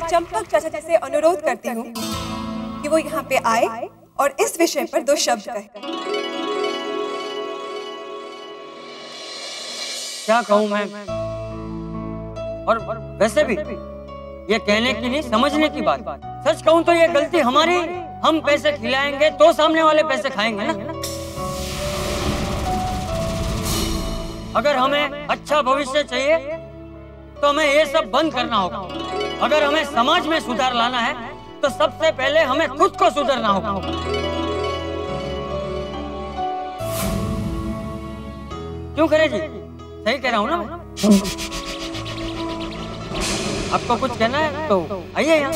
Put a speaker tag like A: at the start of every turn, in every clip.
A: चंपक चाचा जी से अनुरोध करती हूँ कि वो यहाँ पे आए और इस विषय पर 2 शब्द कहें।
B: क्या कहूँ मैं? और वैसे भी ये कहने की नहीं, समझने की बात। सच कहूँ तो ये गलती हमारी। हम पैसे खिलाएंगे तो सामने वाले पैसे खाएंगे ना। अगर हमें अच्छा भविष्य चाहिए तो हमें ये सब बंद करना होगा। अगर हमें समाज में सुधार लाना है तो सबसे पहले हमें खुद को सुधारना होगा। क्यों करे जी? सही कह रहा हूँ ना मैं? आपको कुछ कहना है तो आइए यहाँ।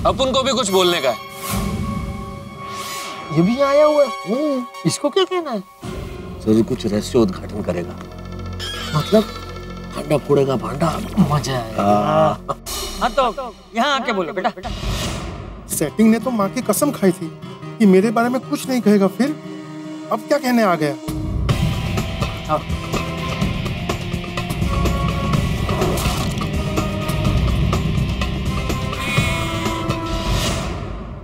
C: अपन को भी कुछ बोलने का है।
D: ये भी आया हुआ है। इसको क्या कहना है?
E: सर कुछ रहस्य उद्घाटन करेगा।
D: मतलब
E: भांडा फोड़ेगा, भांडा।
D: मजा आएगा।
B: हाँ तो यहाँ आके बोलो बेटा।
F: सेटिंग ने तो माँ की कसम खाई थी कि मेरे बारे में कुछ नहीं कहेगा, फिर अब क्या कहने आ गया?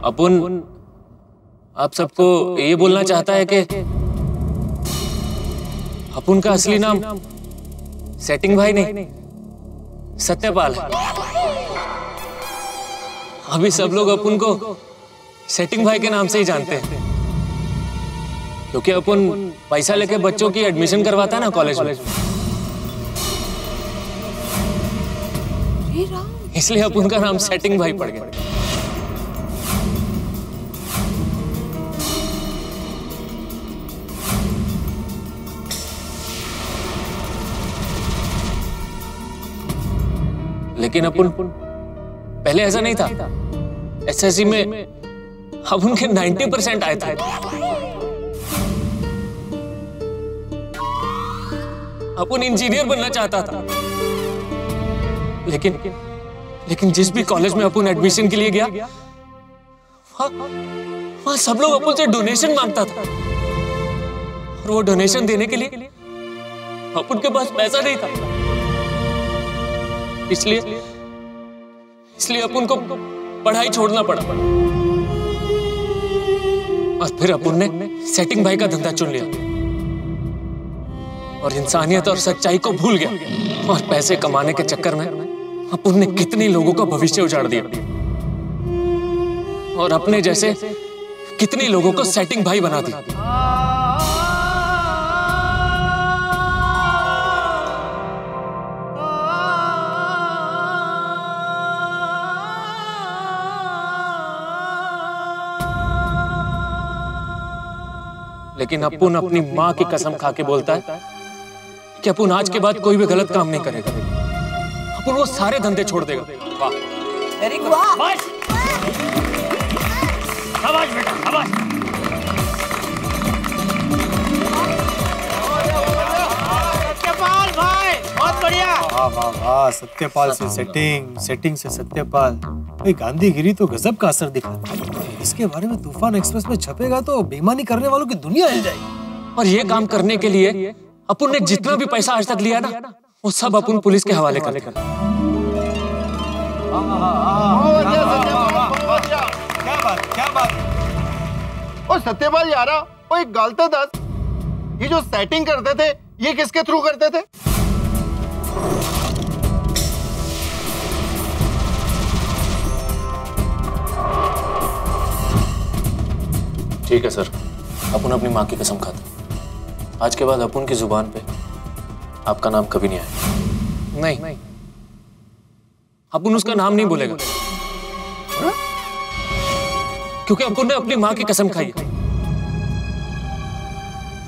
C: अपन आप सबको ये बोलना चाहता है कि अपन का असली नाम सेटिंग भाई नहीं, सत्यपाल है। अभी सब लोग अपन को सेटिंग भाई के नाम से ही जानते हैं, क्योंकि अपन पैसा लेके बच्चों की एडमिशन करवाता है ना कॉलेज में, इसलिए अपन का नाम सेटिंग भाई पड़ गया। लेकिन अपन पहले ऐसा नहीं था। एसएससी में अपन के 90% आए थे। अपन इंजीनियर बनना चाहता था, लेकिन जिस भी कॉलेज में अपन एडमिशन के लिए गया, वहां सब लोग अपन से डोनेशन मांगता था, और वो डोनेशन देने के लिए अपन के पास पैसा नहीं था। इसलिए अपन को पढ़ाई छोड़ना पड़ा, और फिर अपन ने सेटिंग भाई का धंधा चुन लिया और इंसानियत और सच्चाई को भूल गया, और पैसे कमाने के चक्कर में अपन ने कितने लोगों का भविष्य उजाड़ दिया, और अपने जैसे कितने लोगों को सेटिंग भाई बना दिया। लेकिन अपन अपनी माँ की कसम खा के बोलता है कि अपन आज के बाद कोई भी गलत काम नहीं करेगा। अपन वो सारे धंधे छोड़ देगा। वाह,
B: वेरी गुड। शाबाश बेटा, शाबाश।
D: सत्यपाल भाई, बहुत बढ़िया।
F: वाह वाह वाह, सत्यपाल से सेटिंग, सेटिंग से सत्यपाल। भाई गांधीगिरी तो गजब का असर दिखाता है। इसके बारे में तूफान एक्सप्रेस में छपेगा तो बेईमानी करने वालों की दुनिया हिल जाएगी।
C: और ये काम करने के लिए अपन ने जितना भी पैसा आज तक लिया ना, वो सब अपन पुलिस के हवाले कर देगा।
F: क्या बात, क्या बात।
G: और सत्यपाल यारा, वो एक गलत दस, ये जो सेटिंग करते थे ये किसके थ्रू करते थे?
C: ठीक है सर, अपन अपनी माँ की कसम खाते, आज के बाद अपन की जुबान पे आपका नाम कभी नहीं आएगा। नहीं, अपन उसका नाम नहीं बोलेगा, क्योंकि अपन ने अपनी माँ की कसम खाई है।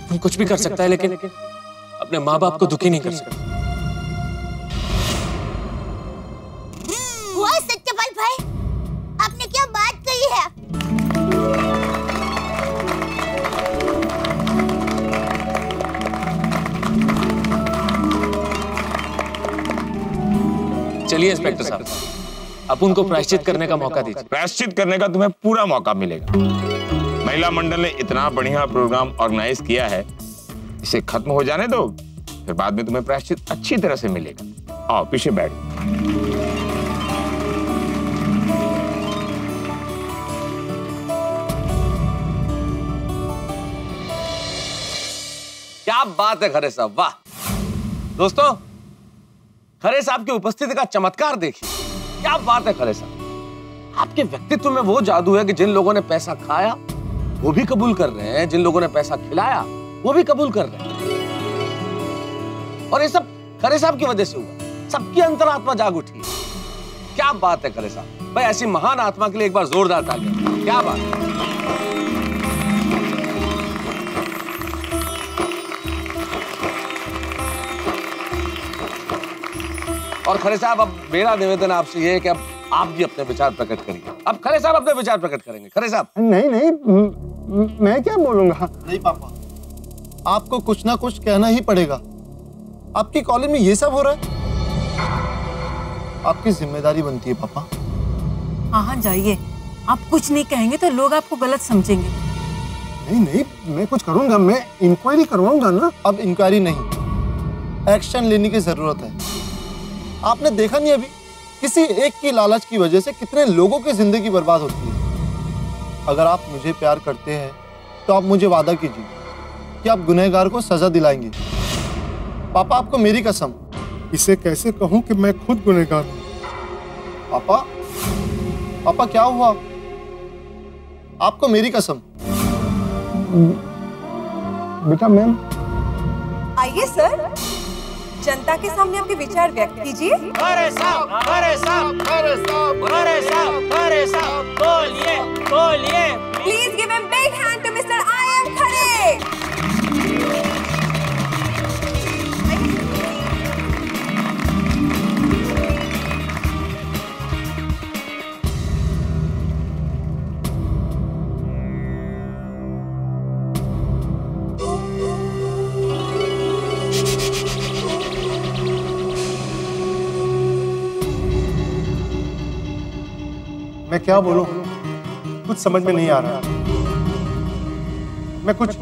C: अपन कुछ भी कर सकता है, लेकिन अपने माँ बाप को दुखी नहीं कर सकता।
H: हुआ सत्यपाल भाई, आपने क्या बात कही है?
C: चलिए इंस्पेक्टर साहब, अब उनको प्रायश्चित करने का मौका दीजिए।
I: प्रायश्चित करने का तुम्हें पूरा मौका मिलेगा। महिला मंडल ने इतना बढ़िया प्रोग्राम ऑर्गेनाइज किया है, इसे खत्म हो जाने दो, फिर बाद में तुम्हें प्रायश्चित अच्छी तरह से मिलेगा। आओ पीछे बैठ।
E: क्या बात है खरे साहब, वाह। दोस्तों, खरे साहब की उपस्थिति का चमत्कार देखिए, क्या बात है खरे साहब। आपके व्यक्तित्व में वो जादू है कि जिन लोगों ने पैसा खाया वो भी कबूल कर रहे हैं, जिन लोगों ने पैसा खिलाया वो भी कबूल कर रहे हैं। और ये सब खरे साहब की वजह से हुआ, सबकी अंतरात्मा जाग उठी है। क्या बात है खरे साहब, भाई ऐसी महान आत्मा के लिए एक बार जोरदार तालियां। क्या बात है। और खरे साहब, अब मेरा निवेदन आपसे ये है कि अब आप भी अपने विचार प्रकट करिए। अब खरे साहब अपने विचार प्रकट करेंगे। खरे साहब।
G: नहीं, मैं क्या बोलूंगा। नहीं पापा, आपको कुछ ना कुछ कहना ही पड़ेगा। आपकी कॉलेज में ये सब हो रहा है, आपकी जिम्मेदारी बनती है पापा।
J: हाँ जाइए, आप कुछ नहीं कहेंगे तो लोग आपको गलत समझेंगे।
G: नहीं, मैं कुछ करूंगा, मैं इंक्वायरी करवाऊंगा ना। अब इंक्वायरी नहीं, एक्शन लेने की जरूरत है। आपने देखा नहीं अभी किसी एक की लालच की वजह से कितने लोगों की जिंदगी बर्बाद होती है। अगर आप मुझे प्यार करते हैं तो आप मुझे वादा कीजिए कि आप गुनहगार को सजा दिलाएंगे। पापा, आपको मेरी कसम।
F: इसे कैसे कहूं कि मैं खुद गुनहगार हूं।
G: पापा क्या हुआ? आपको मेरी कसम। बेटा मैम।
A: आइए सर, जनता के सामने अपने विचार व्यक्त कीजिए।
D: खरे साहब, खरे साहब, खरे साहब, खरे साहब, खरे साहब, बोलिए, बोलिए।
A: Please give a big hand to mister I M Khare.
F: मैं क्या बोलूं, कुछ समझ में नहीं आ रहा। मैं कुछ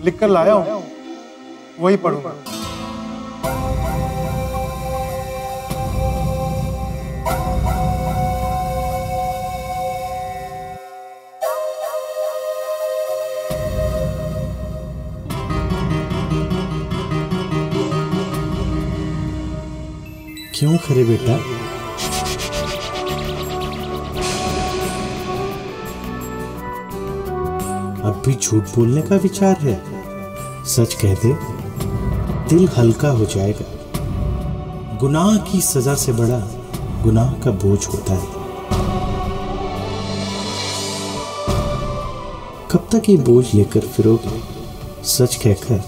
F: लिख कर लाया हूं, वही पढ़ूंगा।
K: क्यों खरे बेटा? अब भी झूठ बोलने का विचार है? सच कह दे, दिल हल्का हो जाएगा। गुनाह की सजा से बड़ा गुनाह का बोझ होता है। कब तक ये बोझ लेकर फिरोगे? सच कहकर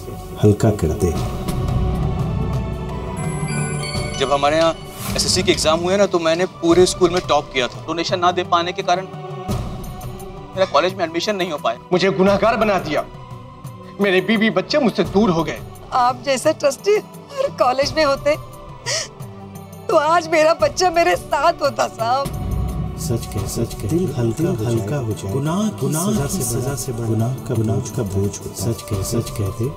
K: हल्का कर दे।
L: जब हमारे यहाँ एसएससी के एग्जाम हुए ना, तो मैंने पूरे स्कूल में टॉप किया था। डोनेशन ना दे पाने के कारण मेरा कॉलेज में एडमिशन नहीं हो पाया।
F: मुझे गुनाहगार बना दिया। मेरे बीवी बच्चे मुझसे दूर हो गए।
A: आप जैसे ट्रस्टी हर कॉलेज में होते तो आज मेरा बच्चा मेरे साथ होता साहब।
K: सच कह, दिल हल्का हो जाए। गुनाह की सजा से बड़ा गुनाह का बोझ होता है। सच कह दे।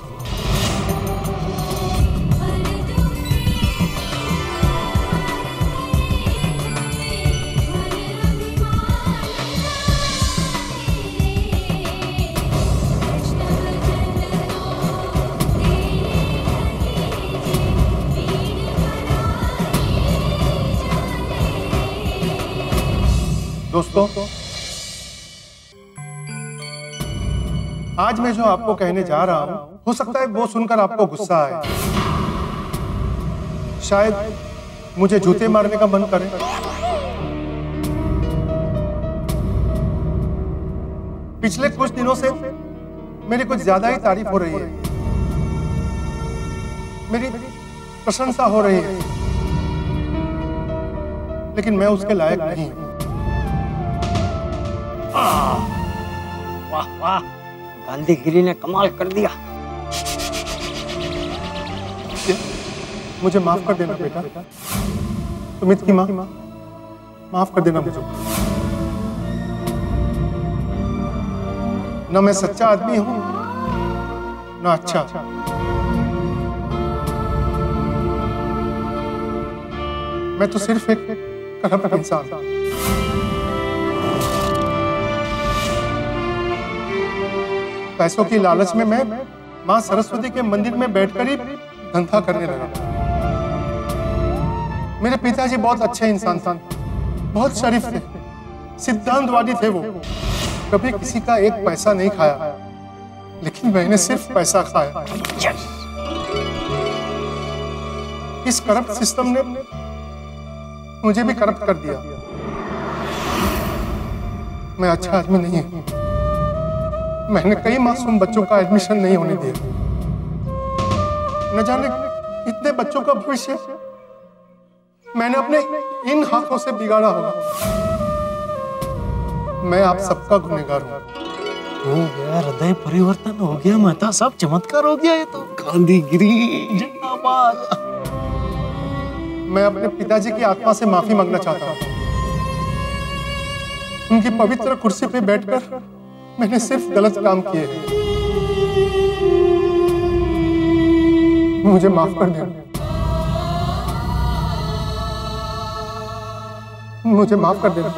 F: दोस्तों, आज मैं जो आपको कहने जा रहा हूं, हो सकता है वो सुनकर आपको गुस्सा आए, शायद मुझे जूते मारने का मन करे। पिछले कुछ दिनों से मेरी कुछ ज्यादा ही तारीफ हो रही है, मेरी प्रशंसा हो रही है, लेकिन मैं उसके लायक नहीं हूं।
B: वाह वाह, गांधीगिरी ने कमाल कर दिया।
F: मुझे माफ कर देना बेटा, सुमित की माँ, माफ कर देना मुझे। न मैं सच्चा आदमी हूं, न अच्छा। मैं तो सिर्फ एक करप्ट इंसान। पैसों की लालच में मैं
G: माँ सरस्वती के मंदिर में बैठकर ही धंधा करने लगा। मेरे पिताजी बहुत अच्छे इंसान थे, बहुत शरीफ थे, सिद्धांतवादी थे वो। कभी किसी का एक पैसा नहीं खाया, लेकिन मैंने सिर्फ पैसा खाया। इस करप्ट सिस्टम ने मुझे भी करप्ट कर दिया। मैं अच्छा आदमी नहीं हूं। मैंने कई मासूम बच्चों का एडमिशन नहीं होने दिया। न जाने कितने बच्चों का भविष्य मैंने अपने इन हाथों से बिगाड़ा होगा। मैं आप सबका गुनहगार हूं।
F: हो गया हृदय परिवर्तन, हो गया माता साहब, चमत्कार हो गया ये तो। गांधीगिरी जिंदाबाद।
G: मैं अपने पिताजी की आत्मा से माफी मांगना चाहता हूं। उनकी पवित्र कुर्सी पे बैठकर मैंने सिर्फ गलत काम किए हैं। मुझे माफ कर देना। मुझे माफ कर देना।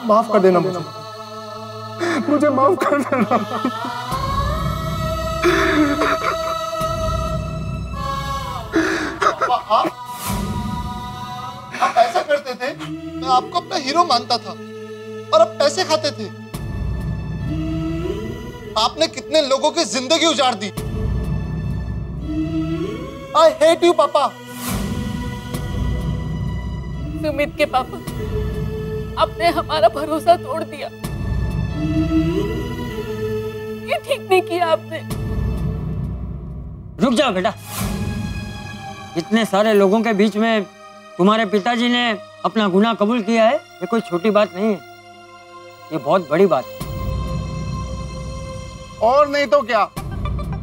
G: माफ कर देना मुझे। मुझे माफ कर देना।
M: आप ऐसा करते थे, मैं आपको अपना हीरो मानता था, और अब पैसे खाते थे। आपने कितने लोगों की जिंदगी उजाड़ दी। आई हेट यू पापा।
J: सुमित के पापा, आपने हमारा भरोसा तोड़ दिया। ये ठीक नहीं किया आपने।
B: रुक जाओ बेटा। इतने सारे लोगों के बीच में तुम्हारे पिताजी ने अपना गुनाह कबूल किया है, ये कोई छोटी बात नहीं है, ये बहुत बड़ी बात है।
M: और नहीं तो क्या,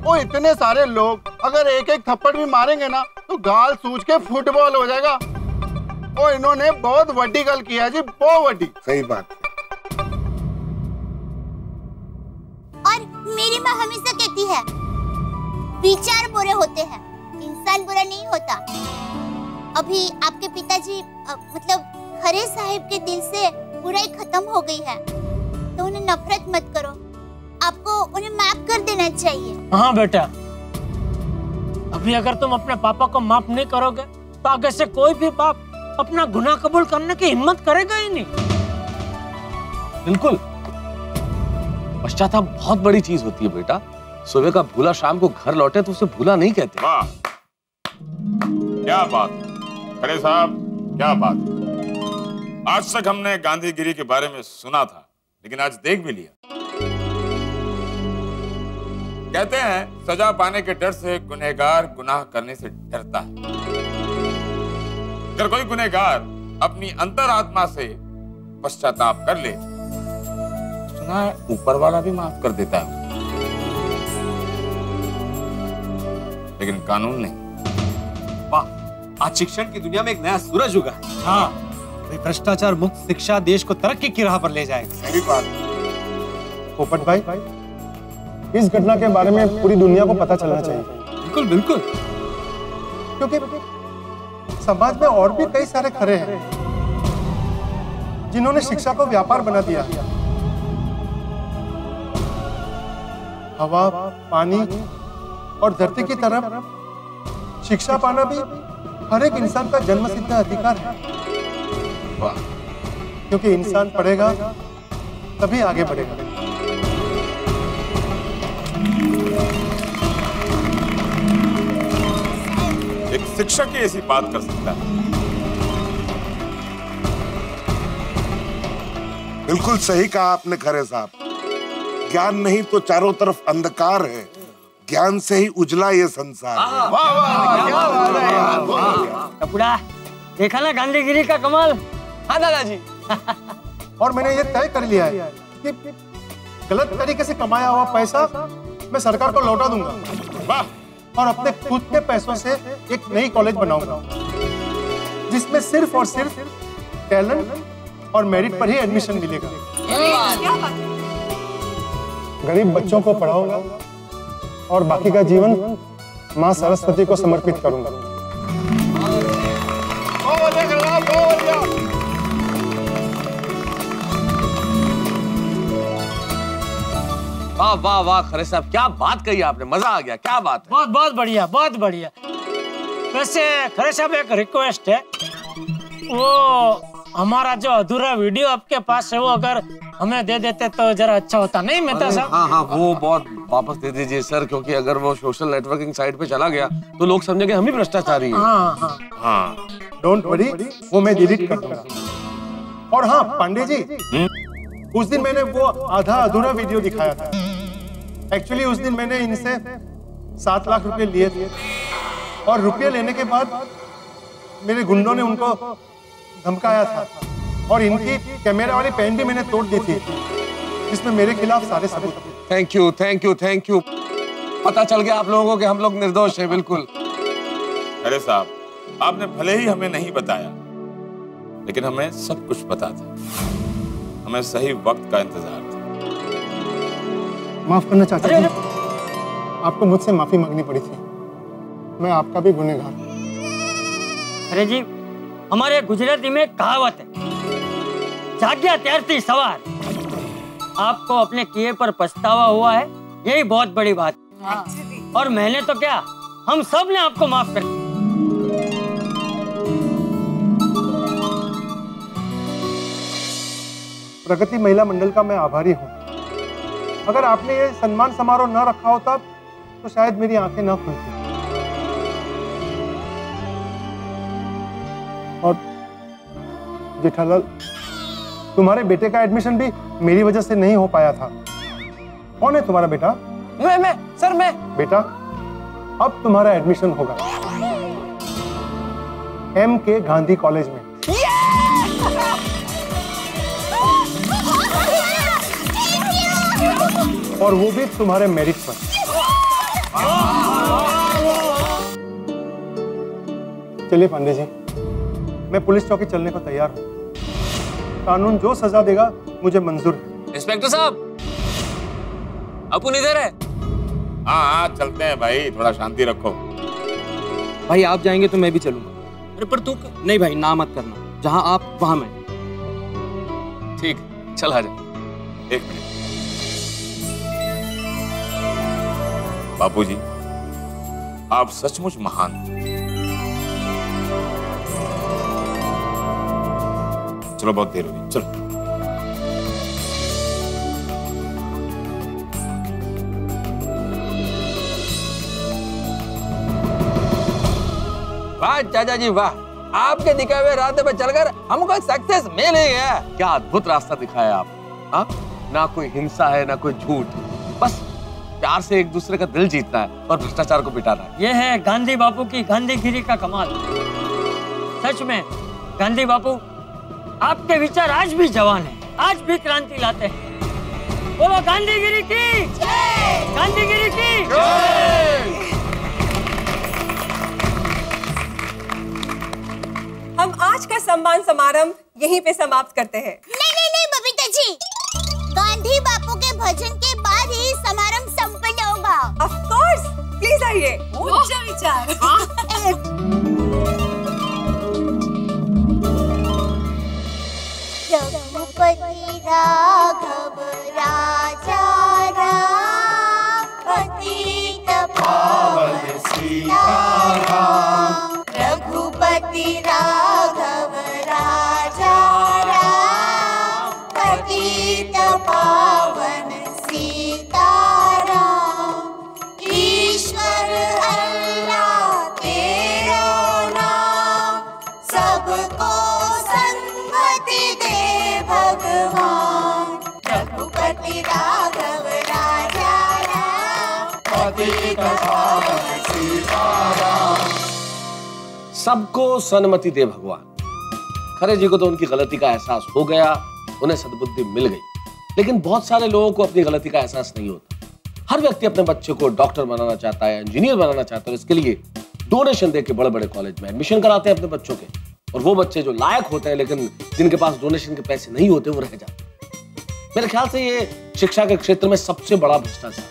M: वो इतने सारे लोग अगर एक एक थप्पड़ भी मारेंगे ना तो गाल सूज के फुटबॉल हो जाएगा। और इन्होंने बहुत वड्डी गल किया जी, बहुत वड्डी।
I: सही बात।
H: और मेरी माँ हमेशा कहती है, विचार बुरे होते हैं, इंसान बुरा नहीं होता। अभी आपके पिताजी मतलब खरे साहिब के दिल से बुराई खत्म हो गई है, तो उन्हें नफरत मत करो, आपको उन्हें माफ कर देना चाहिए।
F: हाँ बेटा, अभी अगर तुम अपने पापा को माफ नहीं करोगे तो आगे से कोई भी बाप अपना गुनाह कबूल करने की हिम्मत करेगा ही नहीं।
E: बिल्कुल। पश्चाताप बहुत बड़ी चीज होती है बेटा। सुबह का भूला शाम को घर लौटे तो उसे भूला नहीं कहते।
I: वाह, क्या बात, खरे साहब, क्या बात। आज तक हमने गांधीगिरी के बारे में सुना था, लेकिन आज देख भी लिया। कहते हैं सजा पाने के डर से गुनहगार गुनाह करने से डरता है। अगर कोई गुनहगार अपनी अंतरात्मा से पश्चाताप कर ले, सुना है ऊपर वाला भी माफ कर देता है, लेकिन कानून नहीं।
F: वाह, आज शिक्षण की दुनिया में एक नया सूरज उगा है। हाँ, भ्रष्टाचार मुक्त शिक्षा देश को तरक्की की राह पर ले जाएगा।
I: सही बात।
G: पोपट भाई, इस घटना के बारे में पूरी दुनिया को पता चलना चाहिए।
F: बिल्कुल बिल्कुल।
G: क्योंकि समाज में और भी कई सारे खरे हैं जिन्होंने शिक्षा को व्यापार बना दिया। हवा, पानी और धरती की तरफ शिक्षा पाना भी हर एक इंसान का जन्मसिद्ध अधिकार है। क्योंकि इंसान पढ़ेगा तभी आगे बढ़ेगा।
I: एक शिक्षक ही ऐसी बात कर सकता है।
N: बिल्कुल सही कहा आपने खरे साहब। ज्ञान नहीं तो चारों तरफ अंधकार है, ज्ञान से ही उजला ये संसार है।
M: वाह वाह, क्या बात है।
B: कपूरा, देखा ना गांधीगिरी का कमाल।
L: हाँ दादाजी।
G: और मैंने ये तय कर लिया है कि गलत तरीके से कमाया हुआ पैसा मैं सरकार को लौटा दूंगा।
I: वाह।
G: और अपने खुद के पैसों से एक नई कॉलेज बनाऊंगा जिसमें सिर्फ और सिर्फ टैलेंट और मेरिट पर ही एडमिशन मिलेगा। गरीब बच्चों को पढ़ाऊंगा और बाकी का जीवन माँ सरस्वती को समर्पित करूंगा।
E: वाह वाह वाह खरे साहब, क्या बात कही आपने, मजा आ गया, क्या बात है।
F: बहुत बहुत बढ़िया, बहुत बढ़िया। वैसे खरे साहब एक रिक्वेस्ट है, वो हमारा जो अधूरा वीडियो आपके पास है वो अगर हमें दे देते तो जरा अच्छा होता, नहीं मेहता साहब?
E: हाँ हाँ, वो बहुत वापस दे दीजिए सर, क्योंकि अगर वो सोशल नेटवर्किंग साइट पे चला गया तो लोग समझेंगे हम ही भ्रष्टाचारी हैं।
F: हाँ हाँ
E: हाँ,
G: डोंट वरी, वो मैं डिलीट कर दूंगा। और हाँ पांडे जी, उस दिन मैंने वो आधा अधूरा वीडियो दिखाया था। एक्चुअली उस दिन मैंने इनसे 7 लाख रुपए लिए थे और रुपये लेने के बाद मेरे गुंडों ने उनको धमकाया था और इनकी कैमरा वाली पेन भी मैंने तोड़ दी थी, जिसमें मेरे खिलाफ सारे सबूत थे।
E: Thank you thank you thank you, पता चल गया आप लोगों को कि हम लोग निर्दोष हैं। बिल्कुल।
I: अरे साहब, आपने भले ही हमें नहीं बताया, लेकिन हमें सब कुछ पता था, हमें सही वक्त का इंतजार था।
G: माफ करना चाचा जी, आपको मुझसे माफी मांगनी पड़ी थी, मैं आपका भी गुनहगार हूं।
B: अरे जी, हमारे गुजराती में कहावत है, जाग्या त्यारती सवार। आपको अपने किए पर पछतावा हुआ है, यही बहुत बड़ी बात है। और मैंने तो क्या, हम सब ने आपको माफ कर दिया।
G: प्रगति महिला मंडल का मैं आभारी हूँ। अगर आपने ये सम्मान समारोह न रखा होता तो शायद मेरी आंखें न खुलती। और जेठालाल, तुम्हारे बेटे का एडमिशन भी मेरी वजह से नहीं हो पाया था। कौन है तुम्हारा बेटा?
L: मैं सर, मैं।
G: बेटा, अब तुम्हारा एडमिशन होगा M.K. गांधी कॉलेज में। और वो भी तुम्हारे मेरिट पर। चलिए पांडे जी, मैं पुलिस चौकी चलने को तैयार हूँ। कानून जो सजा देगा मुझे मंजूर है।
C: इंस्पेक्टर साहब, अपुन इधर है।
I: हाँ हाँ, चलते हैं भाई, थोड़ा शांति रखो।
L: भाई आप जाएंगे तो मैं भी चलूंगा। अरे पर तू नहीं भाई, ना मत करना, जहां आप वहां मैं।
C: ठीक, चल आ जा।
I: एक मिनट बापूजी, आप सचमुच महान हैं। चलो, बहुत देर हो गई, चलो।
L: वाह चाचा जी वाह, आपके दिखाए हुए रास्ते पे चलकर हमको सक्सेस मिल गया।
E: क्या अद्भुत रास्ता दिखाया आप। हाँ, ना कोई हिंसा है, ना कोई झूठ, बस प्यार से एक दूसरे का दिल जीतना है और भ्रष्टाचार को मिटाना है।
B: ये है गांधी बापू की गांधीगिरी का कमाल। सच में गांधी बापू, आपके विचार आज भी जवान हैं, आज भी क्रांति लाते हैं। बोलो गांधीगिरी की जय, गांधीगिरी की जय।
O: हम आज का सम्मान समारोह यहीं पे समाप्त करते हैं।
H: नहीं बबीता जी, गांधी बापू के भजन के बाद ही समारोह संपन्न होगा।
O: ऑफ कोर्स, प्लीज आइए। उच्च विचार।
H: रघुपति राघव राजा राम, पतित पावन सीताराम। रघुपति राघव राजा राम, पतित पावन सीताराम। ईश्वर अल्लाह तेरा नाम, सबको सन्मति दे भगवान। रघुपति राघव राजा राम, पतित पावन सीताराम।
E: सबको सन्मति दे भगवान। खरे जी को तो उनकी गलती का एहसास हो गया, उन्हें सद्बुद्धि मिल गई, लेकिन बहुत सारे लोगों को अपनी गलती का एहसास नहीं होता। हर व्यक्ति अपने बच्चे को डॉक्टर बनाना चाहता है, इंजीनियर बनाना चाहता है, इसके लिए डोनेशन देके बड़े बड़े कॉलेज में एडमिशन कराते हैं अपने बच्चों के। और वो बच्चे जो लायक होते हैं लेकिन जिनके पास डोनेशन के पैसे नहीं होते, वो रह जाते हैं। मेरे ख्याल से ये शिक्षा के क्षेत्र में सबसे बड़ा भ्रष्टाचार।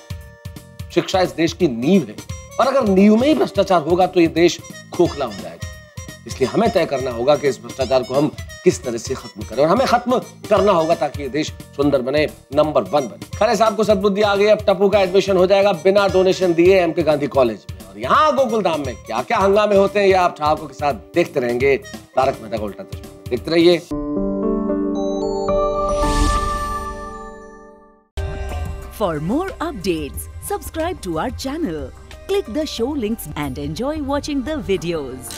E: शिक्षा इस देश की नींव है, और अगर नींव में ही भ्रष्टाचार होगा तो ये देश खोखला हो जाएगा। इसलिए हमें तय करना होगा कि इस भ्रष्टाचार को हम किस तरह से खत्म करें, और हमें खत्म करना होगा ताकि ये देश सुंदर बने, नंबर 1 बने। खरे साहब को सद्बुद्धि आ गई, अब टप्पू का एडमिशन हो जाएगा बिना डोनेशन दिए एमके गांधी कॉलेज में। और यहाँ गोकुलधाम में क्या क्या हंगामे होते हैं ये आप ठहाकों के साथ देखते रहेंगे तारक मेहता का उल्टा चश्मा। देखते रहिए।
P: For more updates, subscribe to our channel, click the show links and enjoy watching the videos.